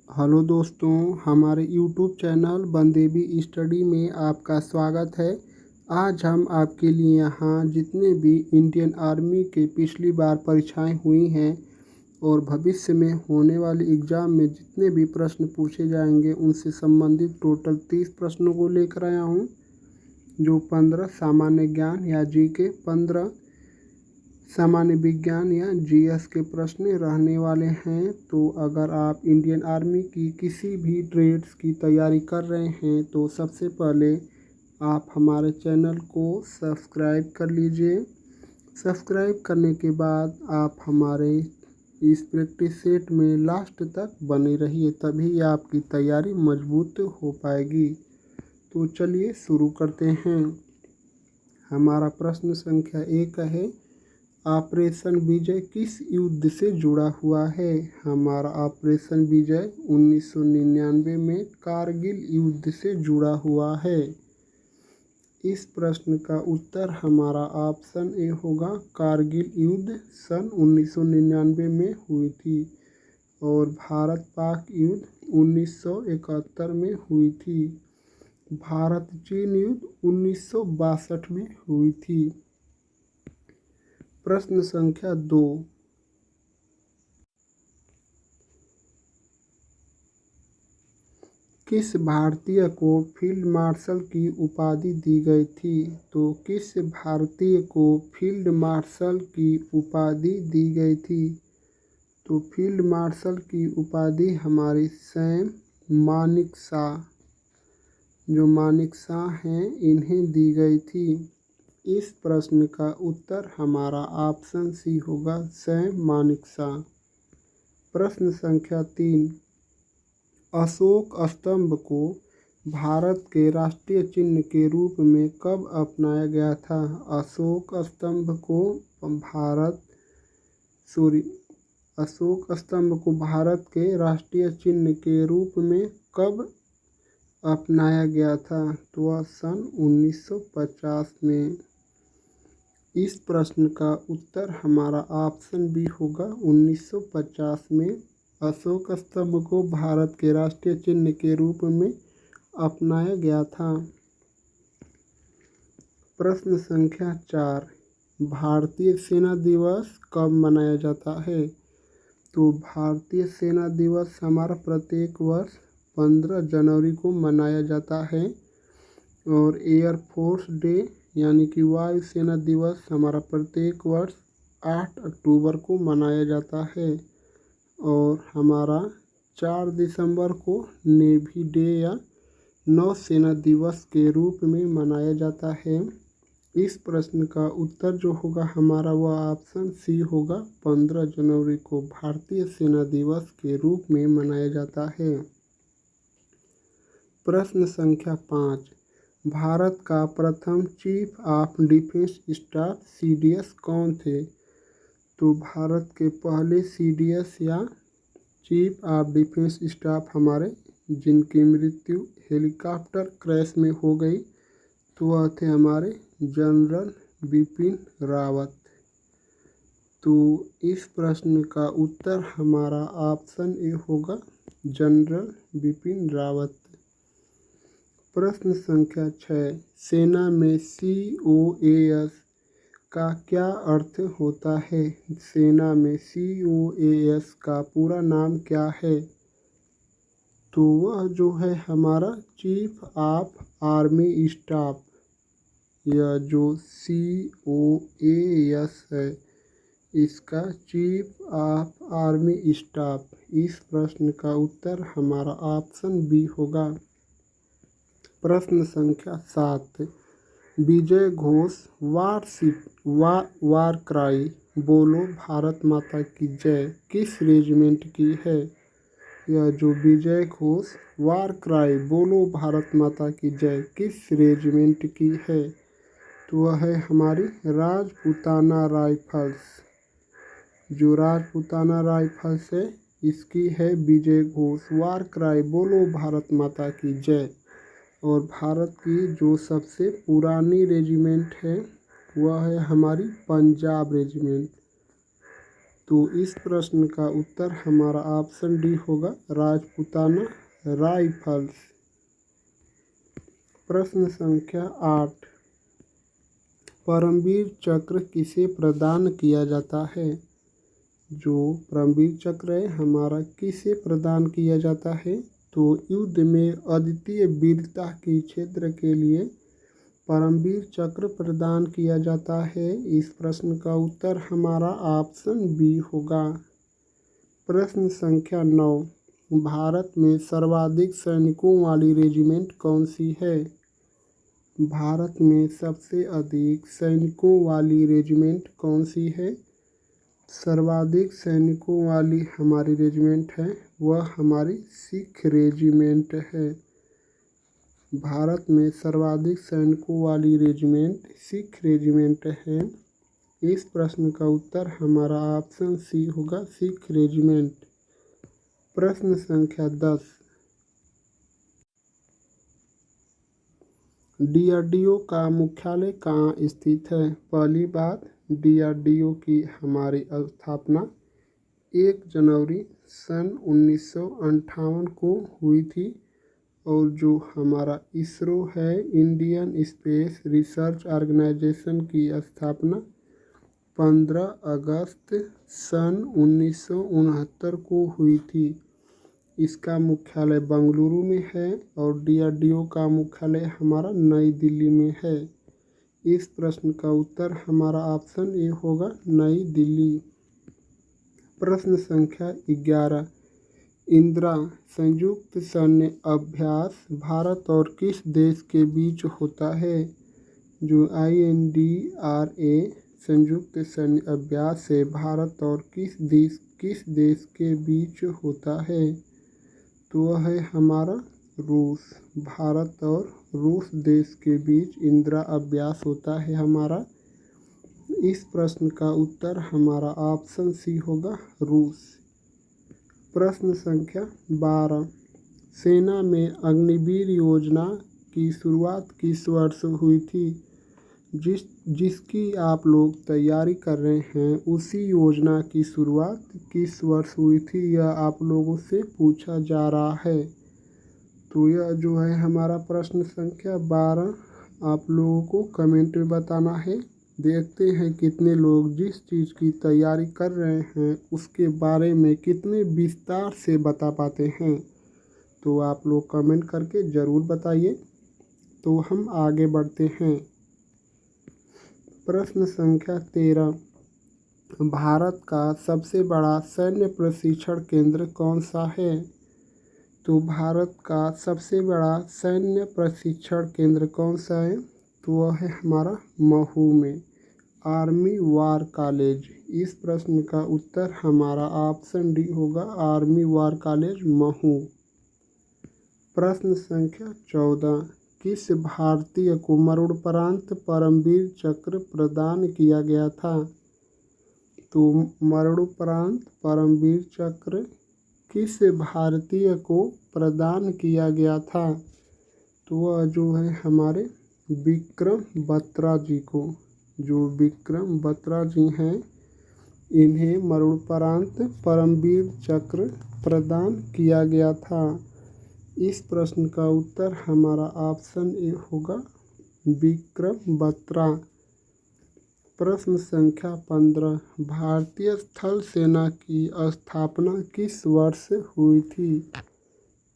Hello दोस्तों, हमारे YouTube channel बंदेवी study में आपका स्वागत है। आज हम आपके लिए यहाँ जितने भी इंडियन आर्मी के पिछली बार परीक्षाएं हुई हैं और भविष्य में होने वाले एग्ज़ाम में जितने भी प्रश्न पूछे जाएंगे उनसे संबंधित टोटल 30 प्रश्नों को लेकर आया हूँ, जो 15 सामान्य ज्ञान या जीके, 15 सामान्य विज्ञान या जीएस के प्रश्न रहने वाले हैं। तो अगर आप इंडियन आर्मी की किसी भी ट्रेड्स की तैयारी कर रहे हैं तो सबसे पहले आप हमारे चैनल को सब्सक्राइब कर लीजिए। सब्सक्राइब करने के बाद आप हमारे इस प्रैक्टिस सेट में लास्ट तक बने रहिए, तभी आपकी तैयारी मजबूत हो पाएगी। तो चलिए शुरू करते हैं। हमारा प्रश्न संख्या 1 है, ऑपरेशन विजय किस युद्ध से जुड़ा हुआ है? हमारा ऑपरेशन विजय 1999 में कारगिल युद्ध से जुड़ा हुआ है। इस प्रश्न का उत्तर हमारा ऑप्शन ए होगा। कारगिल युद्ध सन 1999 में हुई थी और भारत पाक युद्ध 1971 में हुई थी। भारत चीन युद्ध 1962 में हुई थी। प्रश्न संख्या 2, किस भारतीय को फील्ड मार्शल की उपाधि दी गई थी? तो किस भारतीय को फील्ड मार्शल की उपाधि दी गई थी? तो फील्ड मार्शल की उपाधि हमारे सैम मानेकशॉ, जो मानेकशॉ हैं, इन्हें दी गई थी। इस प्रश्न का उत्तर हमारा ऑप्शन सी होगा, सैम मानेकशॉ। प्रश्न संख्या 3, अशोक स्तंभ को भारत के राष्ट्रीय चिन्ह के रूप में कब अपनाया गया था? अशोक स्तंभ को भारत के राष्ट्रीय चिन्ह के रूप में कब अपनाया गया था? तो वह सन 1950 में। इस प्रश्न का उत्तर हमारा ऑप्शन बी होगा, 1950 में अशोक स्तंभ को भारत के राष्ट्रीय चिन्ह के रूप में अपनाया गया था। प्रश्न संख्या 4, भारतीय सेना दिवस कब मनाया जाता है? तो भारतीय सेना दिवस हमारा प्रत्येक वर्ष 15 जनवरी को मनाया जाता है और एयरफोर्स डे यानी कि वायुसेना दिवस हमारा प्रत्येक वर्ष 8 अक्टूबर को मनाया जाता है और हमारा 4 दिसंबर को नेवी डे या नौसेना दिवस के रूप में मनाया जाता है। इस प्रश्न का उत्तर जो होगा हमारा वह ऑप्शन सी होगा, 15 जनवरी को भारतीय सेना दिवस के रूप में मनाया जाता है। प्रश्न संख्या 5, भारत का प्रथम chief of defence staff CDS कौन थे? तो भारत के पहले सीडीएस या चीफ ऑफ डिफेंस स्टाफ हमारे, जिनकी मृत्यु हेलीकॉप्टर क्रैश में हो गई, तो वह थे हमारे जनरल बिपिन रावत। तो इस प्रश्न का उत्तर हमारा ऑप्शन ए होगा, जनरल बिपिन रावत। प्रश्न संख्या 6, सेना में COAS का क्या अर्थ होता है? सेना में COAS का पूरा नाम क्या है? तो वह जो है हमारा चीफ ऑफ आर्मी स्टाफ। यह जो COAS है इसका चीफ ऑफ आर्मी स्टाफ। इस प्रश्न का उत्तर हमारा ऑप्शन बी होगा। प्रश्न संख्या 7, विजय घोष वार क्राई बोलो भारत माता की जय किस रेजिमेंट की है? यह जो विजय घोष वार क्राई बोलो भारत माता की जय किस रेजिमेंट की है? तो वह है हमारी राजपूताना राइफल्स। जो राजपूताना राइफल्स है इसकी है विजय घोष वार क्राई बोलो भारत माता की जय। और भारत की जो सबसे पुरानी रेजिमेंट है वह है हमारी पंजाब रेजिमेंट। तो इस प्रश्न का उत्तर हमारा ऑप्शन डी होगा, राजपूताना राइफल्स। प्रश्न संख्या 8, परमवीर चक्र किसे प्रदान किया जाता है? जो परमवीर चक्र है हमारा किसे प्रदान किया जाता है? तो युद्ध में अद्वितीय वीरता के क्षेत्र के लिए परमवीर चक्र प्रदान किया जाता है। इस प्रश्न का उत्तर हमारा ऑप्शन बी होगा। प्रश्न संख्या 9, भारत में सर्वाधिक सैनिकों वाली रेजिमेंट कौन सी है? भारत में सबसे अधिक सैनिकों वाली रेजिमेंट कौन सी है? सर्वाधिक सैनिकों वाली हमारी रेजिमेंट है वह हमारी सिख रेजिमेंट है। भारत में सर्वाधिक सैनिकों वाली रेजिमेंट सिख रेजिमेंट है। इस प्रश्न का उत्तर हमारा ऑप्शन सी होगा, सिख रेजिमेंट। प्रश्न संख्या 10, डीआरडीओ का मुख्यालय कहाँ स्थित है? पहली बात, डीआरडीओ की हमारी स्थापना 1 जनवरी सन 1958 को हुई थी और जो हमारा इसरो है, इंडियन स्पेस रिसर्च ऑर्गेनाइजेशन की स्थापना 15 अगस्त सन 1969 को हुई थी। इसका मुख्यालय बेंगलुरु में है और डीआरडीओ का मुख्यालय हमारा नई दिल्ली में है। इस प्रश्न का उत्तर हमारा ऑप्शन ए होगा, नई दिल्ली। प्रश्न संख्या 11, इंदिरा संयुक्त सैन्य अभ्यास भारत और किस देश के बीच होता है? जो INDRA संयुक्त सैन्य अभ्यास है भारत और किस देश के बीच होता है? तो वह है हमारा रूस। भारत और रूस देश के बीच इंदिरा अभ्यास होता है हमारा। इस प्रश्न का उत्तर हमारा ऑप्शन सी होगा, रूस। प्रश्न संख्या 12, सेना में अग्निवीर योजना की शुरुआत किस वर्ष हुई थी? जिसकी आप लोग तैयारी कर रहे हैं उसी योजना की शुरुआत किस वर्ष हुई थी, यह आप लोगों से पूछा जा रहा है। तो यह जो है हमारा प्रश्न संख्या 12 आप लोगों को कमेंट में बताना है। देखते हैं कितने लोग जिस चीज़ की तैयारी कर रहे हैं उसके बारे में कितने विस्तार से बता पाते हैं। तो आप लोग कमेंट करके ज़रूर बताइए। तो हम आगे बढ़ते हैं। प्रश्न संख्या 13, भारत का सबसे बड़ा सैन्य प्रशिक्षण केंद्र कौन सा है? तो भारत का सबसे बड़ा सैन्य प्रशिक्षण केंद्र कौन सा है? तो वह है हमारा महू में, आर्मी वार कॉलेज। इस प्रश्न का उत्तर हमारा ऑप्शन डी होगा, आर्मी वार कॉलेज महू। प्रश्न संख्या 14, किस भारतीय को मरणोपरांत परमवीर चक्र प्रदान किया गया था? तो मरणोपरांत परमवीर चक्र किस भारतीय को प्रदान किया गया था? तो वह जो है हमारे विक्रम बत्रा जी को। जो विक्रम बत्रा जी हैं इन्हें मरणोपरांत परमवीर चक्र प्रदान किया गया था। इस प्रश्न का उत्तर हमारा ऑप्शन ए होगा, विक्रम बत्रा। प्रश्न संख्या 15, भारतीय थल सेना की स्थापना किस वर्ष हुई थी?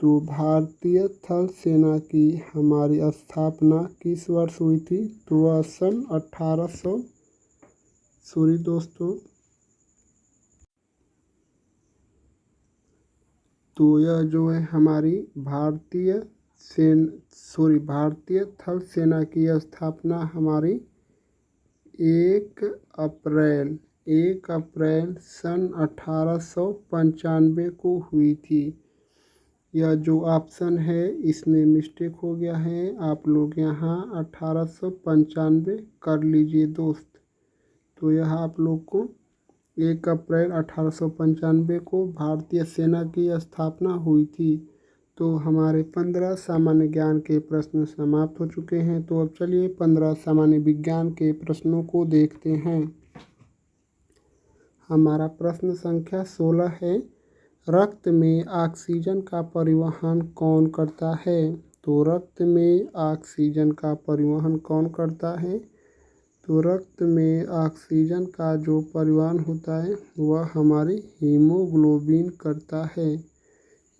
तो भारतीय थल सेना की हमारी स्थापना किस वर्ष हुई थी? तो वह सन 1800 तो यह जो है हमारी भारतीय थल सेना की स्थापना हमारी 1 अप्रैल सन 1895 को हुई थी। यह जो ऑप्शन है इसमें मिस्टेक हो गया है, आप लोग यहाँ 1895 कर लीजिए दोस्त। तो यह आप लोग को 1 अप्रैल 1895 को भारतीय सेना की स्थापना हुई थी। तो हमारे 15 सामान्य ज्ञान के प्रश्न समाप्त हो चुके हैं। तो अब चलिए 15 सामान्य विज्ञान के प्रश्नों को देखते हैं। हमारा प्रश्न संख्या 16 है। रक्त में ऑक्सीजन का परिवहन कौन करता है? तो रक्त में ऑक्सीजन का परिवहन कौन करता है? तो रक्त में ऑक्सीजन का जो परिवहन होता है वह हमारी हीमोग्लोबिन करता है।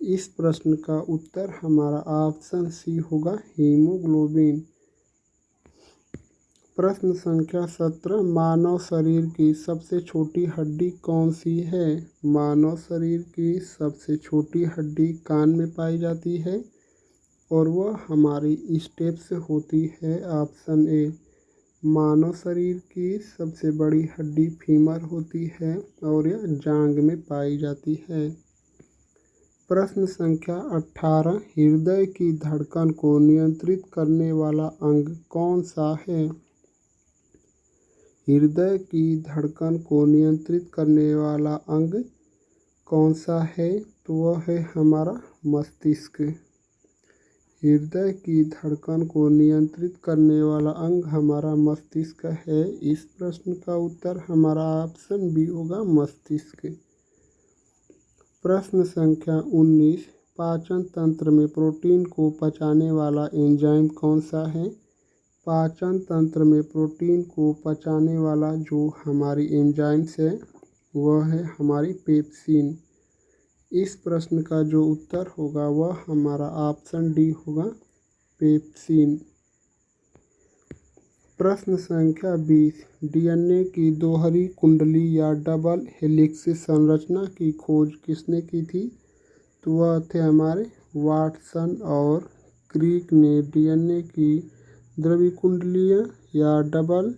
इस प्रश्न का उत्तर हमारा ऑप्शन सी होगा, हीमोग्लोबिन। प्रश्न संख्या 17, मानव शरीर की सबसे छोटी हड्डी कौन सी है? मानव शरीर की सबसे छोटी हड्डी कान में पाई जाती है और वह हमारी स्टेप्स होती है। Option A. मानव शरीर की सबसे बड़ी हड्डी फीमर होती है और यह जांघ में पाई जाती है। प्रश्न संख्या 18, हृदय की धड़कन को नियंत्रित करने वाला अंग कौन सा है? हृदय की धड़कन को नियंत्रित करने वाला अंग कौन सा है? तो वह है हमारा मस्तिष्क। हृदय की धड़कन को नियंत्रित करने वाला अंग हमारा मस्तिष्क है। इस प्रश्न का उत्तर हमारा ऑप्शन बी होगा, मस्तिष्क। प्रश्न संख्या 19, पाचन तंत्र में प्रोटीन को पचाने वाला एंजाइम कौन सा है? पाचन तंत्र में प्रोटीन को पचाने वाला जो हमारी एंजाइम्स है वह है हमारी पेप्सिन। इस प्रश्न का जो उत्तर होगा वह हमारा ऑप्शन डी होगा, पेप्सिन। प्रश्न संख्या 20, डीएनए की दोहरी कुंडली या डबल हेलिक्स संरचना की खोज किसने की थी? तो वह थे हमारे वाटसन और क्रिक ने डीएनए की द्रवी कुंडलियाँ या डबल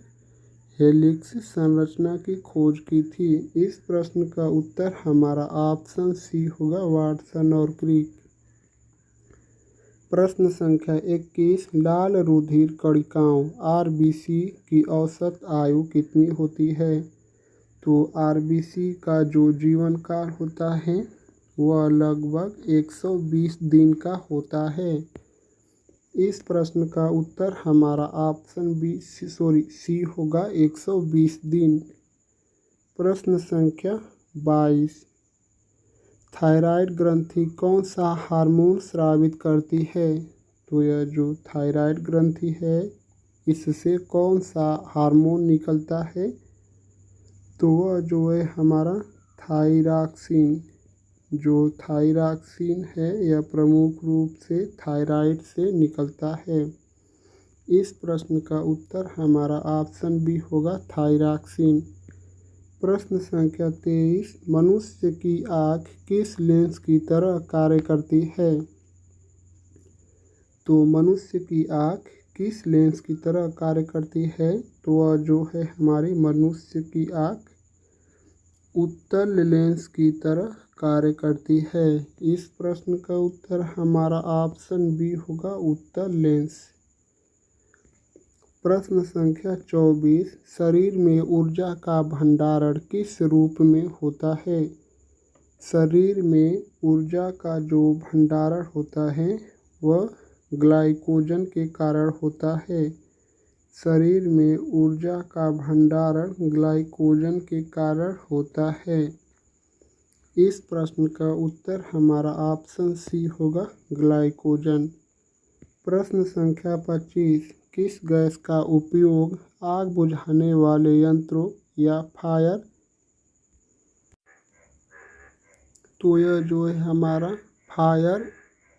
हेलिक्स संरचना की खोज की थी। इस प्रश्न का उत्तर हमारा ऑप्शन सी होगा, वाटसन और क्रिक। प्रश्न संख्या 21, लाल रुधिर कणिकाओं आरबीसी की औसत आयु कितनी होती है? तो आरबीसी का जो जीवन काल होता है वह लगभग 120 दिन का होता है। इस प्रश्न का उत्तर हमारा ऑप्शन बी सी होगा, 120 दिन। प्रश्न संख्या 22, थायराइड ग्रंथि कौन सा हार्मोन स्रावित करती है? तो यह जो थायराइड ग्रंथि है इससे कौन सा हार्मोन निकलता है? तो वह जो है हमारा थायरॉक्सिन। जो थायरॉक्सिन है यह प्रमुख रूप से थायराइड से निकलता है। इस प्रश्न का उत्तर हमारा ऑप्शन बी होगा, थायरॉक्सिन। प्रश्न संख्या 23, मनुष्य की आँख किस लेंस की तरह कार्य करती है? तो मनुष्य की आँख किस लेंस की तरह कार्य करती है? तो वह जो है हमारी मनुष्य की आँख उत्तल लेंस की तरह कार्य करती है। इस प्रश्न का उत्तर हमारा ऑप्शन बी होगा, उत्तल लेंस। प्रश्न संख्या 24, शरीर में ऊर्जा का भंडारण किस रूप में होता है? शरीर में ऊर्जा का जो भंडारण होता है वह ग्लाइकोजन के कारण होता है। शरीर में ऊर्जा का भंडारण ग्लाइकोजन के कारण होता है। इस प्रश्न का उत्तर हमारा ऑप्शन सी होगा, ग्लाइकोजन। प्रश्न संख्या 25, किस गैस का उपयोग आग बुझाने वाले यंत्रों या फायर तो यह जो है हमारा फायर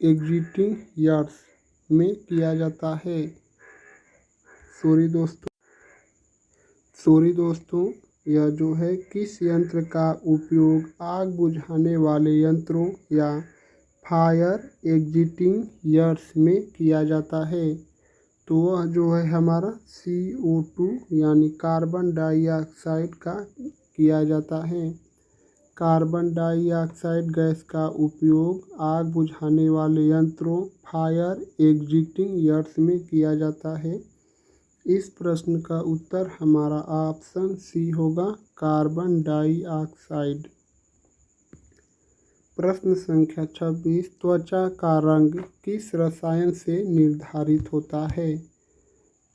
एक्सटिंग्विशर्स में किया जाता है। सॉरी दोस्तों, यह जो है किस यंत्र का उपयोग आग बुझाने वाले यंत्रों या फायर एक्सटिंग्विशर्स में किया जाता है? तो वह जो है हमारा CO2 यानी कार्बन डाइऑक्साइड का किया जाता है। कार्बन डाइऑक्साइड गैस का उपयोग आग बुझाने वाले यंत्रों फायर एक्सटिंग्विशर्स में किया जाता है। इस प्रश्न का उत्तर हमारा ऑप्शन सी होगा, कार्बन डाइऑक्साइड। प्रश्न संख्या 26, त्वचा का रंग किस रसायन से निर्धारित होता है?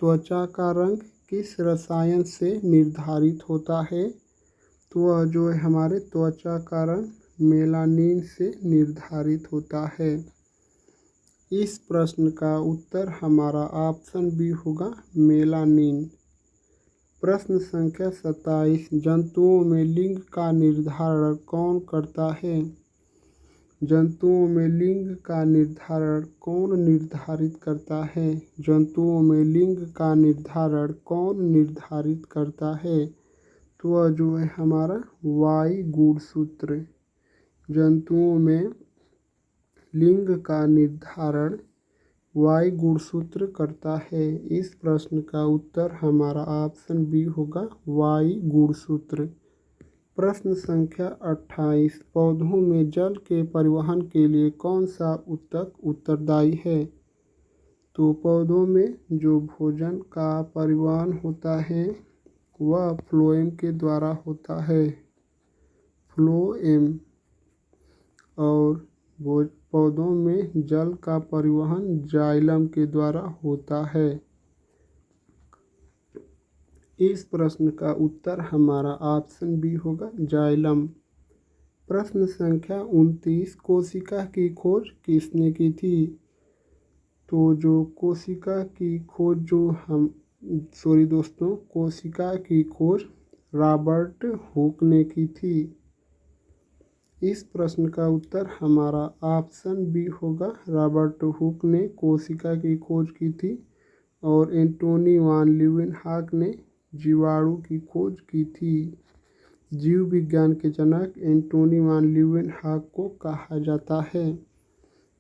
त्वचा का रंग किस रसायन से निर्धारित होता है? तो वह जो है हमारे त्वचा का रंग मेलानिन से निर्धारित होता है। इस प्रश्न का उत्तर हमारा ऑप्शन बी होगा मेलानिन। प्रश्न संख्या 27, जंतुओं में लिंग का निर्धारण कौन करता है? जंतुओं में लिंग का निर्धारण कौन निर्धारित करता है? जंतुओं में लिंग का निर्धारण कौन निर्धारित करता है? तो वह जो है हमारा वाई गुणसूत्र। जंतुओं में लिंग का निर्धारण वाई गुणसूत्र करता है। इस प्रश्न का उत्तर हमारा ऑप्शन बी होगा वाई गुणसूत्र। प्रश्न संख्या 28, पौधों में जल के परिवहन के लिए कौन सा ऊतक उत्तरदायी है? तो पौधों में जो भोजन का परिवहन होता है वह फ्लोएम के द्वारा होता है, फ्लोएम। और पौधों में जल का परिवहन जाइलम के द्वारा होता है। इस प्रश्न का उत्तर हमारा ऑप्शन बी होगा जाइलम। प्रश्न संख्या 29, कोशिका की खोज किसने की थी? तो जो कोशिका की खोज कोशिका की खोज रॉबर्ट हुक ने की थी। इस प्रश्न का उत्तर हमारा ऑप्शन बी होगा रॉबर्ट हुक ने कोशिका की खोज की थी। और एंटोनी वान लीeuwenhoek ने जीवाणु की खोज की थी। जीव विज्ञान के जनक एंटोनी वान लीeuwenhoek को कहा जाता है।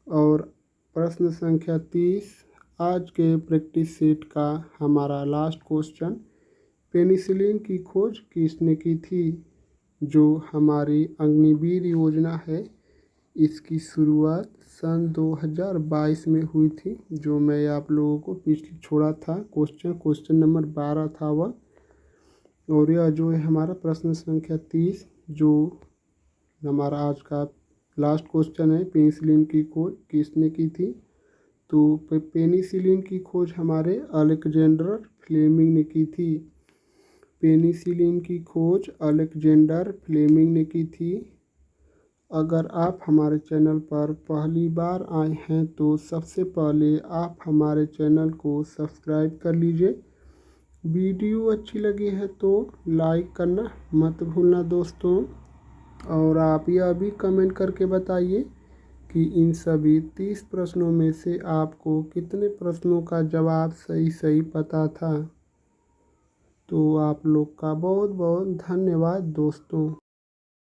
और प्रश्न संख्या 30, आज के प्रैक्टिस सेट का हमारा लास्ट क्वेश्चन, पेनिसिलिन की खोज किसने की थी? जो हमारी अग्निवीर योजना है इसकी शुरुआत सन 2022 में हुई थी, जो मैं आप लोगों को पिछले छोड़ा था क्वेश्चन नंबर 12 था वह। और यह जो है हमारा प्रश्न संख्या 30 जो हमारा आज का लास्ट क्वेश्चन है, पेनिसिलिन की खोज किसने की थी? तो पेनिसिलिन की खोज हमारे अलेक्जेंडर फ्लेमिंग ने की थी। पेनिसिलिन की खोज अलेक्जेंडर फ्लेमिंग ने की थी। अगर आप हमारे चैनल पर पहली बार आए हैं तो सबसे पहले आप हमारे चैनल को सब्सक्राइब कर लीजिए। वीडियो अच्छी लगी है तो लाइक करना मत भूलना दोस्तों। और आप यह भी कमेंट करके बताइए कि इन सभी 30 प्रश्नों में से आपको कितने प्रश्नों का जवाब सही पता था। तो आप लोग का बहुत बहुत धन्यवाद दोस्तों।